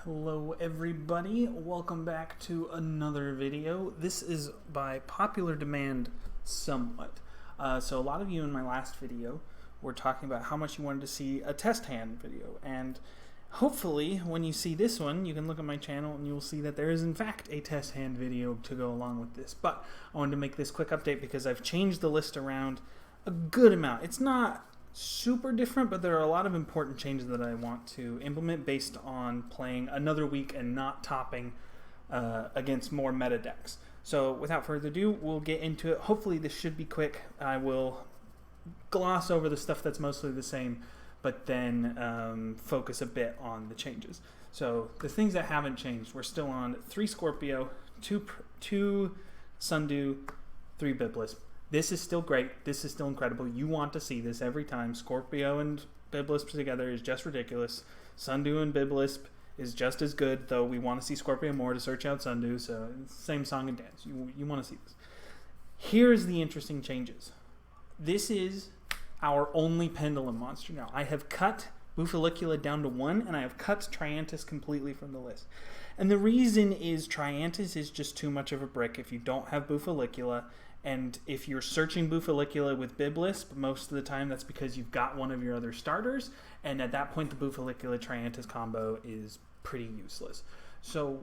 Hello everybody, welcome back to another video. This is by popular demand somewhat. So a lot of you in my last video were talking about how much you wanted to see a test hand video, and hopefully when you see this one you can look at my channel and you'll see that there is in fact a test hand video to go along with this. But I wanted to make this quick update because I've changed the list around a good amount. It's not super different, but there are a lot of important changes that I want to implement based on playing another week and not topping against more meta decks. So without further ado, we'll get into it. Hopefully this should be quick. I will gloss over the stuff that's mostly the same, but then focus a bit on the changes. So the things that haven't changed, we're still on 3 Scorpio, 2 Sundew, 3 Biblisp. This is still great. This is still incredible. You want to see this every time. Scorpio and Biblisp together is just ridiculous. Sundew and Biblisp is just as good, though we want to see Scorpio more to search out Sundew, so same song and dance. You want to see this. Here's the interesting changes. This is our only Pendulum monster now. I have cut Buffalicula down to 1, and I have cut Triantis completely from the list. And the reason is Triantis is just too much of a brick if you don't have Buffalicula. And if you're searching Buffalicula with Biblisp, most of the time that's because you've got one of your other starters, and at that point the Buffalicula Triantis combo is pretty useless. So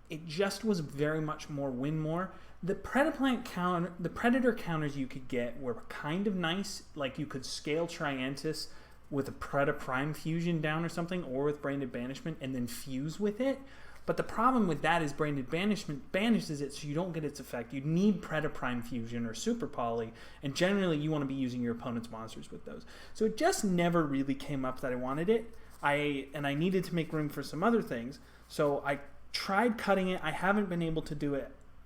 it just was very much more win more. The Predaplant counter, the Predator counters you could get were kind of nice. Like you could scale Triantis with a Predaprime fusion down or something, or with Branded Banishment and then fuse with it. But the problem with that is Branded Banishment banishes it, so you don't get its effect. You need Predaprime Fusion or Super Poly, and generally you want to be using your opponent's monsters with those. So it just never really came up that I wanted it. I needed to make room for some other things, so I tried cutting it. I haven't been able to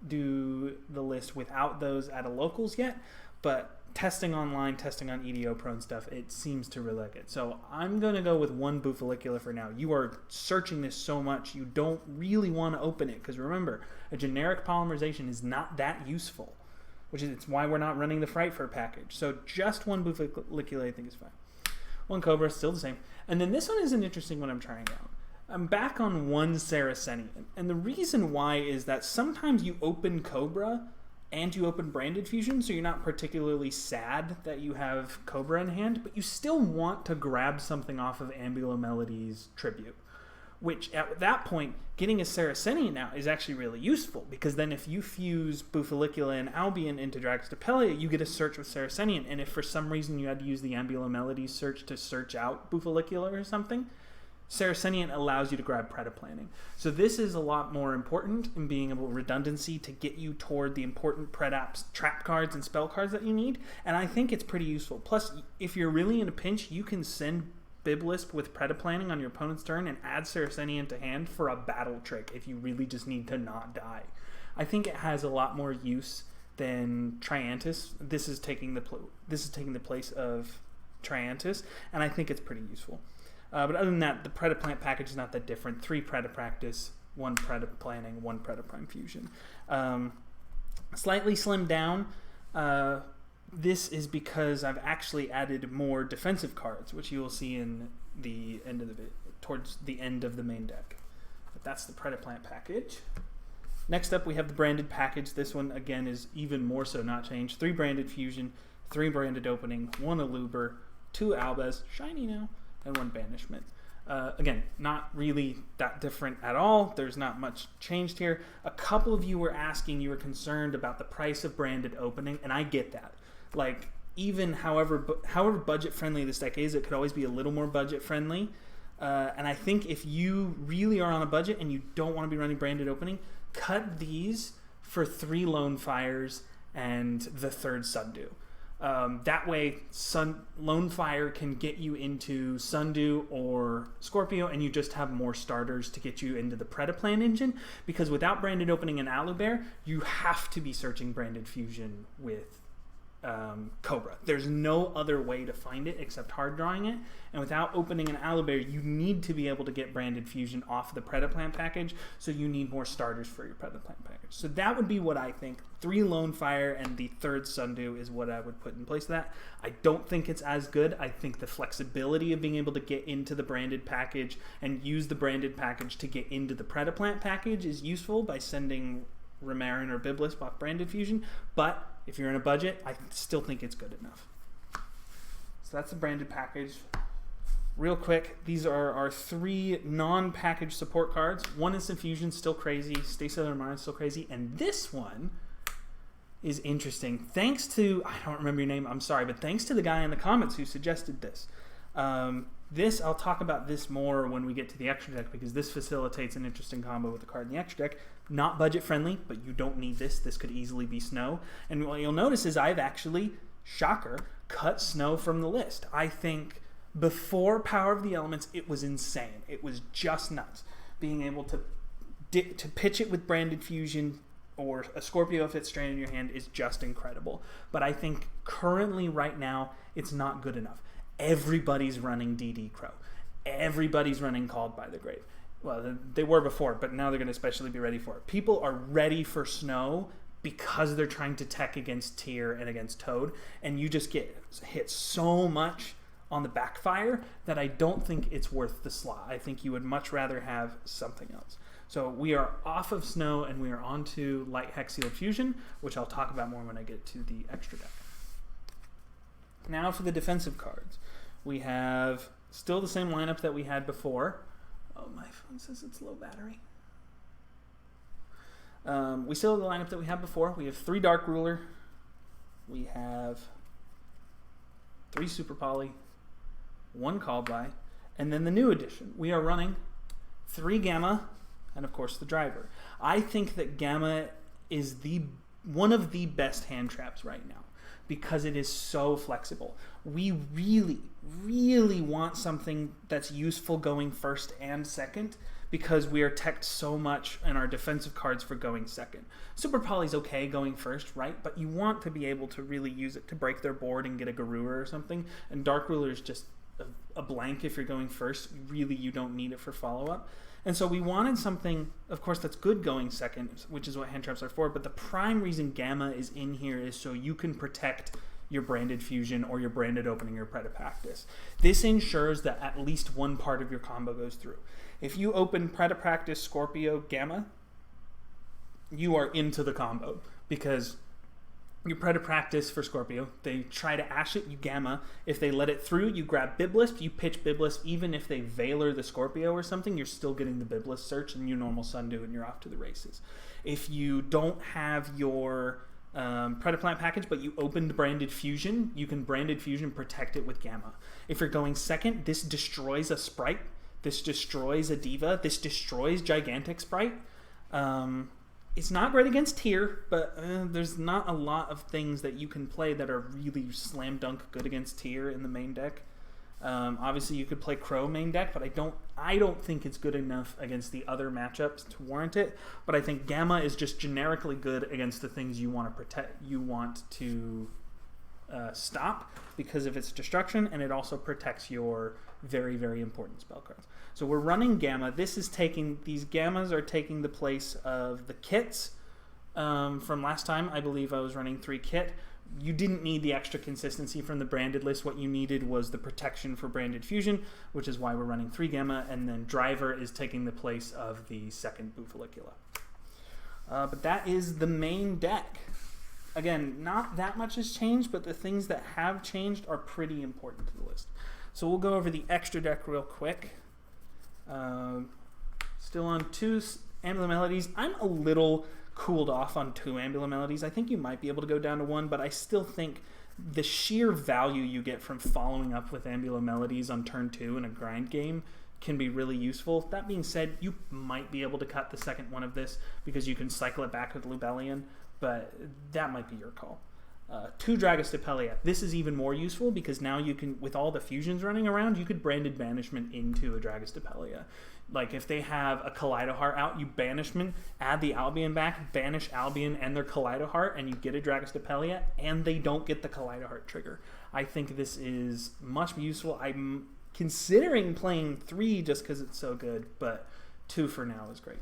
do the list without those at a locals yet, but testing online, testing on EDO Pro and stuff, it seems to really like it. So I'm going to go with 1 Buffalicula for now. You are searching this so much, you don't really want to open it, because remember, a generic polymerization is not that useful, which is it's why we're not running the Fright Fur package. So just 1 Buffalicula I think is fine. 1 Cobra, still the same. And then this one is an interesting one I'm trying out. I'm back on 1 Saracenian, and the reason why is that sometimes you open Cobra and you open Branded Fusion, so you're not particularly sad that you have Cobra in hand, but you still want to grab something off of Ambulo Melody's Tribute, which at that point, getting a Saracenian now is actually really useful, because then if you fuse Buffalicula and Albion into Dragostapelia, you get a search with Saracenian, and if for some reason you had to use the Ambulo Melody's search to search out Buffalicula or something, Saracenian allows you to grab Predaplanting. So this is a lot more important in being able redundancy to get you toward the important Predaps trap cards and spell cards that you need, and I think it's pretty useful. Plus, if you're really in a pinch, you can send Biblisp with Predaplanting on your opponent's turn and add Saracenian to hand for a battle trick if you really just need to not die. I think it has a lot more use than Triantis. This is taking the place of Triantis, and I think it's pretty useful. But other than that, the Predaplant package is not that different. 3 Predapractice, 1 Predaplanting, 1 Predaprime Fusion. Slightly slimmed down. This is because I've actually added more defensive cards, which you will see in the end of the towards the end of the main deck. But that's the Predaplant package. Next up, we have the Branded package. This one, again, is even more so not changed. 3 Branded Fusion, 3 Branded Opening, 1 Aluber, 2 Albez, shiny now, and 1 Banishment. Again, not really that different at all. There's not much changed here. A couple of you were asking, you were concerned about the price of Branded Opening, and I get that. Like, even however budget-friendly this deck is, it could always be a little more budget-friendly. And I think if you really are on a budget and you don't want to be running Branded Opening, cut these for 3 Lone Fires and the 3rd Sundew. That way, Lone Fire can get you into Sundew or Scorpio, and you just have more starters to get you into the Predaplant engine, because without Branded Opening and Alubear, you have to be searching Branded Fusion with Cobra. There's no other way to find it except hard drawing it, and without opening an Owlbear, you need to be able to get Branded Fusion off the Predaplant package, so you need more starters for your Predaplant package. So that would be what I think. 3 Lone Fire and the 3rd Sundew is what I would put in place of that. I don't think it's as good. I think the flexibility of being able to get into the branded package and use the branded package to get into the Predaplant package is useful by sending Remarin or Biblisp off Branded Fusion, but if you're in a budget, I still think it's good enough. So that's the branded package. Real quick, these are our 3 non-packaged support cards. One is Infusion, still crazy. Stay Southern Mine, still crazy. And this one is interesting. Thanks to, I don't remember your name, I'm sorry, but thanks to the guy in the comments who suggested this. I'll talk about this more when we get to the extra deck, because this facilitates an interesting combo with the card in the extra deck. Not budget friendly, but you don't need this. This could easily be Snow. And what you'll notice is I've actually, shocker, cut Snow from the list. I think before Power of the Elements, it was insane. It was just nuts. Being able to pitch it with Branded Fusion or a Scorpio if it's stranded in your hand is just incredible. But I think currently, right now, it's not good enough. Everybody's running DD Crow. Everybody's running Called by the Grave. Well, they were before, but now they're going to especially be ready for it. People are ready for Snow because they're trying to tech against Tyr and against Toad, and you just get hit so much on the backfire that I don't think it's worth the slot. I think you would much rather have something else. So we are off of Snow, and we are on to Light Hexial Fusion, which I'll talk about more when I get to the extra deck. Now for the defensive cards. We have still the same lineup that we had before. Oh, my phone says it's low battery. We still have the lineup that we had before. We have 3 Dark Ruler. We have 3 Super Poly, 1 Called By, and then the new edition. We are running 3 Gamma, and of course the Driver. I think that Gamma is one of the best hand traps right now, because it is so flexible. We really, really want something that's useful going first and second, because we are teched so much in our defensive cards for going second. Super Poly's okay going first, right? But you want to be able to really use it to break their board and get a Garura or something. And Dark Ruler is just a blank if you're going first. Really, you don't need it for follow-up. And so we wanted something, of course, that's good going second, which is what hand traps are for. But the prime reason Gamma is in here is so you can protect your Branded Fusion or your Branded Opening or Predapractice. This ensures that at least one part of your combo goes through. If you open Predapractice, Scorpio, Gamma, you are into the combo, because you Predapractice for Scorpio, they try to Ash it, you Gamma. If they let it through, you grab Biblisp, you pitch Biblisp. Even if they Veiler the Scorpio or something, you're still getting the Biblisp search and you normal Sundew, and you're off to the races. If you don't have your Predaplant package, but you opened Branded Fusion, you can Branded Fusion protect it with Gamma. If you're going second, this destroys a Sprite, this destroys a Diva, this destroys Gigantic Sprite. It's not great against Tyr, but there's not a lot of things that you can play that are really slam dunk good against Tyr in the main deck. Obviously, you could play Crow main deck, but I don't think it's good enough against the other matchups to warrant it. But I think Gamma is just generically good against the things you want to protect, you want to stop because of its destruction, and it also protects your very, very important spell cards. So we're running Gamma. These Gammas are taking the place of the kits from last time. I believe I was running 3 kit. You didn't need the extra consistency from the branded list. What you needed was the protection for Branded Fusion, which is why we're running 3 Gamma, and then Driver is taking the place of the second Buffalicula. But that is the main deck. Again, not that much has changed, but the things that have changed are pretty important to the list. So we'll go over the extra deck real quick. Still on 2 Amulet Melodies. I'm a little cooled off on 2 Amulet Melodies. I think you might be able to go down to 1, but I still think the sheer value you get from following up with Amulet Melodies on turn 2 in a grind game can be really useful. That being said, you might be able to cut the second one of this because you can cycle it back with Lubellion, but that might be your call. 2 Dragostapelia. This is even more useful because now you can, with all the fusions running around, you could branded banishment into a Dragostapelia. Like if they have a Kaleidoheart out, you banishment, add the Albion back, banish Albion and their Kaleidoheart, and you get a Dragostapelia, and they don't get the Kaleidoheart trigger. I think this is much useful. I'm considering playing 3 just because it's so good, but 2 for now is great.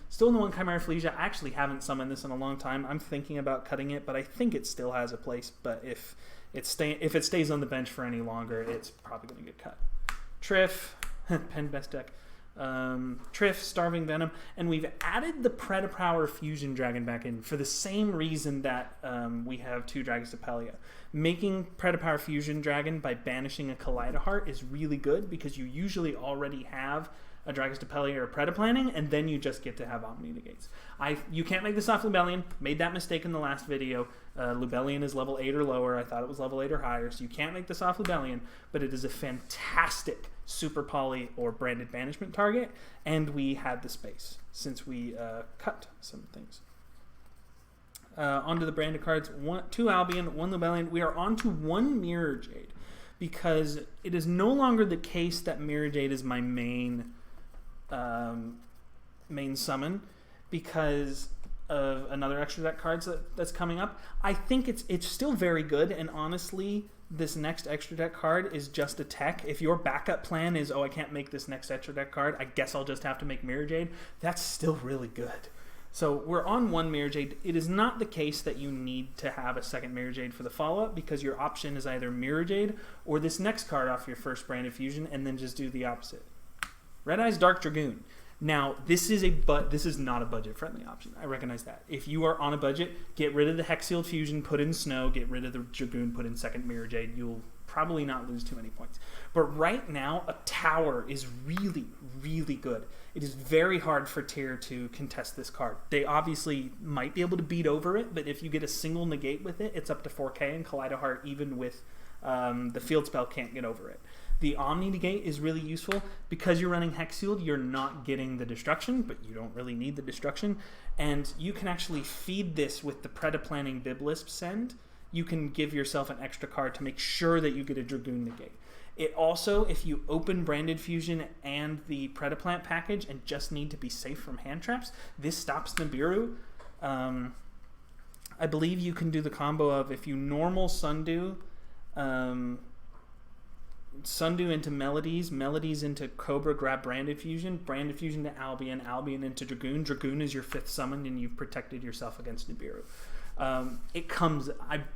Still in the 1 Chimera Flesia. I actually haven't summoned this in a long time. I'm thinking about cutting it, but I think it still has a place. But if it stays on the bench for any longer, it's probably going to get cut. Triff, Pen Best deck. Triff, Starving Venom, and we've added the Predapower Fusion Dragon back in for the same reason that we have 2 Dragostapelia. Making Predapower Fusion Dragon by banishing a Kaleidoheart is really good because you usually already have a Dragostapelia or a Predaplanting, and then you just get to have Omni Negates. You can't make this off Lubellion. Made that mistake in the last video. Lubellion is level 8 or lower. I thought it was level 8 or higher, so you can't make this off Lubellion, but it is a fantastic Super Poly or branded banishment target, and we had the space since we cut some things. Onto the branded cards. 2 Albion, 1 Lubellion. We are on to 1 Mirror Jade because it is no longer the case that Mirror Jade is my main summon because of another extra deck cards that's coming up. I think it's still very good, and honestly, this next extra deck card is just a tech. If your backup plan is, oh, I can't make this next extra deck card, I guess I'll just have to make Mirror Jade, that's still really good. So we're on 1 Mirror Jade. It is not the case that you need to have a second Mirror Jade for the follow-up because your option is either Mirror Jade or this next card off your first branded fusion and then just do the opposite. Red Eyes Dark Dragoon. Now, this is not a budget-friendly option. I recognize that. If you are on a budget, get rid of the Hex-Sealed Fusion, put in Snow, get rid of the Dragoon, put in second Mirror Jade. You'll probably not lose too many points. But right now, a Tower is really, really good. It is very hard for Tier to contest this card. They obviously might be able to beat over it, but if you get a single negate with it, it's up to 4K, and Kaleidoheart, even with the field spell, can't get over it. The Omni Negate is really useful. Because you're running Hex Sealed, you're not getting the destruction, but you don't really need the destruction. And you can actually feed this with the Predaplanting Biblisp send. You can give yourself an extra card to make sure that you get a Dragoon Negate. It also, if you open Branded Fusion and the Predaplant package and just need to be safe from hand traps, this stops Nibiru. I believe you can do the combo of if you normal Sundew, Sundew into Melodies, Melodies into Cobra, grab Branded Fusion to Albion, Albion into Dragoon. Dragoon is your 5th summon, and you've protected yourself against Nibiru. I'm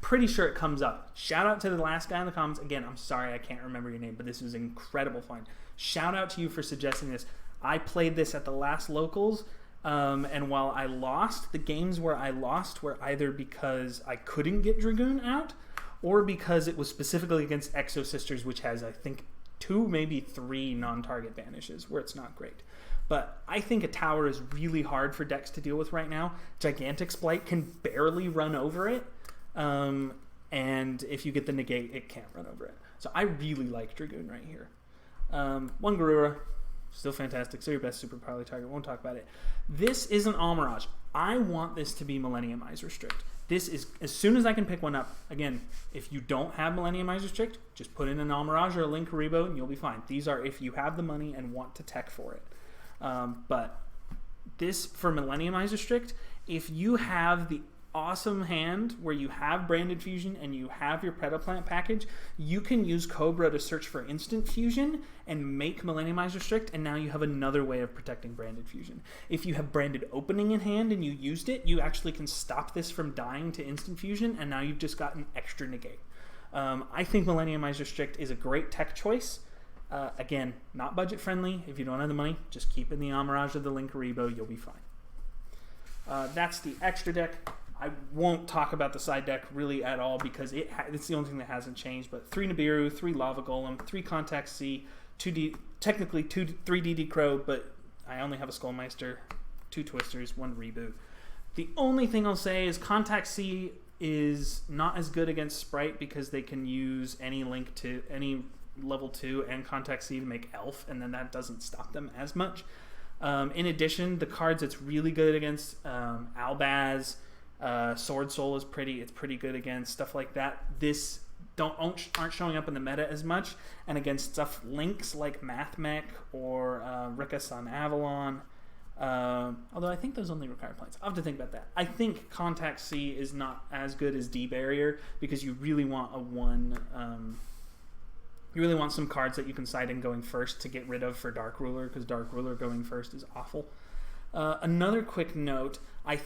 pretty sure it comes up. Shout out to the last guy in the comments. Again, I'm sorry I can't remember your name, but this was incredible fun. Shout out to you for suggesting this. I played this at the last locals, and while I lost, the games where I lost were either because I couldn't get Dragoon out, or because it was specifically against Exo Sisters, which has, I think, 2, maybe 3 non-target banishes, where it's not great. But I think a Tower is really hard for decks to deal with right now. Gigantic Splight can barely run over it, and if you get the negate, it can't run over it. So I really like Dragoon right here. 1 Garura, still fantastic. So your best Super Poly target. Won't talk about it. This is an Almirage. I want this to be Millennium Eyes Restrict. This is, as soon as I can pick one up, again, if you don't have Millennium Eyes Restrict, just put in a Almirage or a Linkuriboh and you'll be fine. These are if you have the money and want to tech for it. But this, for Millennium Eyes Restrict, if you have the awesome hand where you have Branded Fusion and you have your Predaplant package, you can use Cobra to search for instant fusion and make Millennium Eyes Restrict, and now you have another way of protecting Branded Fusion. If you have Branded Opening in hand and you used it, you actually can stop this from dying to instant fusion, and now you've just got an extra negate. I think Millennium Eyes Restrict is a great tech choice. Again, not budget friendly. If you don't have the money, just keep in the Almirage of the Linkuriboh, you'll be fine. That's the extra deck. I won't talk about the side deck really at all because it's the only thing that hasn't changed. But 3 Nibiru, 3 Lava Golem, 3 Contact C, 3 DD Crow, but I only have a Skullmeister, 2 Twisters, 1 Reboot. The only thing I'll say is Contact C is not as good against Sprite because they can use any link to any level 2 and Contact C to make Elf, and then that doesn't stop them as much. In addition, the cards that's really good against Albaz, Sword Soul is it's pretty good against stuff like that. This aren't showing up in the meta as much, and against stuff links like Mathmech or Rickus on Avalon. Although I think those only require plants. I'll have to think about that. I think Contact C is not as good as D Barrier because you really want you really want some cards that you can side in going first to get rid of for Dark Ruler, because Dark Ruler going first is awful. Another quick note, I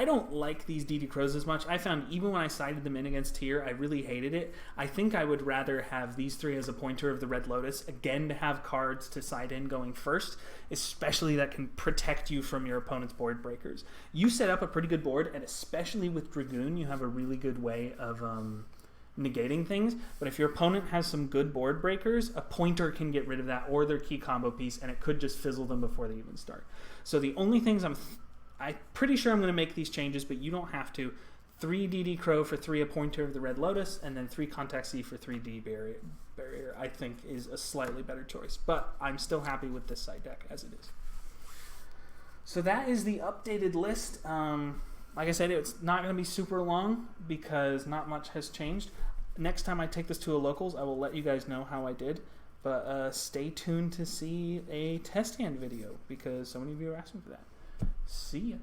don't like these DD Crows as much. I found even when I sided them in against Tyr, I really hated it. I think I would rather have these three as a pointer of the Red Lotus, again to have cards to side in going first, especially that can protect you from your opponent's board breakers. You set up a pretty good board, and especially with Dragoon, you have a really good way of negating things. But if your opponent has some good board breakers, a pointer can get rid of that or their key combo piece, and it could just fizzle them before they even start. So the only things I'm pretty sure I'm going to make these changes, but you don't have to. 3 DD Crow for 3 a pointer of the Red Lotus, and then 3 Contact C for 3 D Barrier, I think is a slightly better choice. But I'm still happy with this side deck as it is. So that is the updated list. Like I said, it's not going to be super long because not much has changed. Next time I take this to a locals, I will let you guys know how I did. But stay tuned to see a test hand video because so many of you are asking for that. See ya.